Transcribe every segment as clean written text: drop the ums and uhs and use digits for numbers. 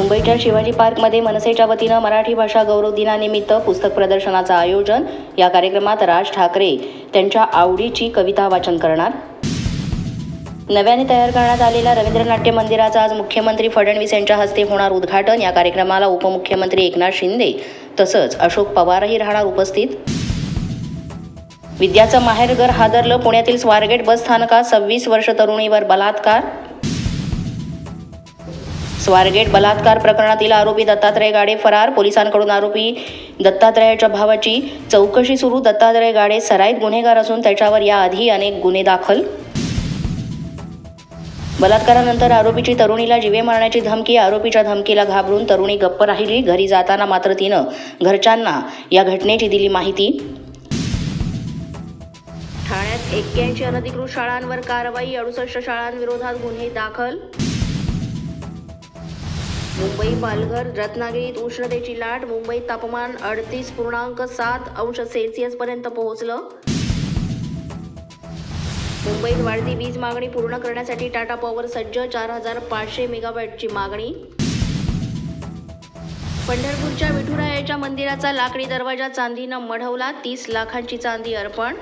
मुंबईच्या शिवाजी पार्कमध्ये मनसेच्या वतीनं मराठी भाषा गौरव दिनानिमित्त पुस्तक प्रदर्शनाचं आयोजन। या कार्यक्रमात राज ठाकरे त्यांच्या आवडीची कविता वाचन करणार। नव्याने तयार करण्यात आलेल्या रवींद्र नाट्य मंदिराचा आज मुख्यमंत्री फडणवीस यांच्या हस्ते होणार उद्घाटन। या कार्यक्रमाला उपमुख्यमंत्री एकनाथ शिंदे तसंच अशोक पवारही राहणार उपस्थित। विद्याचं माहेरघर हादरलं, पुण्यातील स्वारगेट बस स्थानकात 26 वर्ष तरुणीवर बलात्कार। स्वारगेट बलात्कार प्रकरणातील आरोपी दत्तात्रय गाडे फरार, पोलिसांकडून आरोपी दत्तात्रयाच्या भावाची चौकशी सुरू। दत्तात्रय गाडे सराईत गुन्हेगार असून त्याच्यावर याआधी अनेक गुन्हे दाखल। बलात्कारानंतर आरोपीची तरुणीला जीवे मारण्याची धमकी, आरोपीच्या धमकीला घाबरून तरुणी गप्प राहिली। घरी जाताना मात्र तिनं घरच्यांना या घटनेची दिली माहिती। ठाण्यात 81 अनधिकृत शाळांवर कारवाई, 68 शाळांविरोधात गुन्हे दाखल। मुंबई, पालघर, रत्नागिरीत उष्णतेची लाट, मुंबईत तापमान 38.7 अंश सेल्सिअस पर्यंत पोहोचलं। मुंबईत वाढती वीज मागणी पूर्ण करण्यासाठी टाटा पॉवर सज्ज, 4500 मेगावॅटची मागणी। पंढरपूरच्या विठुरायाच्या मंदिराचा लाकडी दरवाजा चांदीनं मढवला, 30 लाखांची चांदी अर्पण।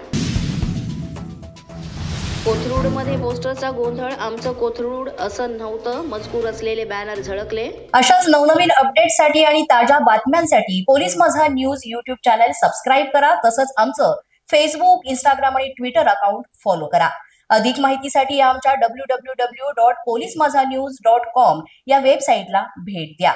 कोथरूडमध्ये पोस्टरचा गोंधळ, आमचं कोथरूड असं नव्हतं, मजकूर असलेले बॅनर झळकले। अशाच नवनवीन अपडेट्ससाठी आणि ताज्या बातम्यांसाठी पोलीस माझा न्यूज यूट्यूब चॅनल सबस्क्राईब करा। तसंच आमचं फेसबुक, इंस्टाग्राम आणि ट्विटर अकाउंट फॉलो करा। अधिक माहितीसाठी आमच्या www.polismazanews.com या वेबसाईटला भेट द्या।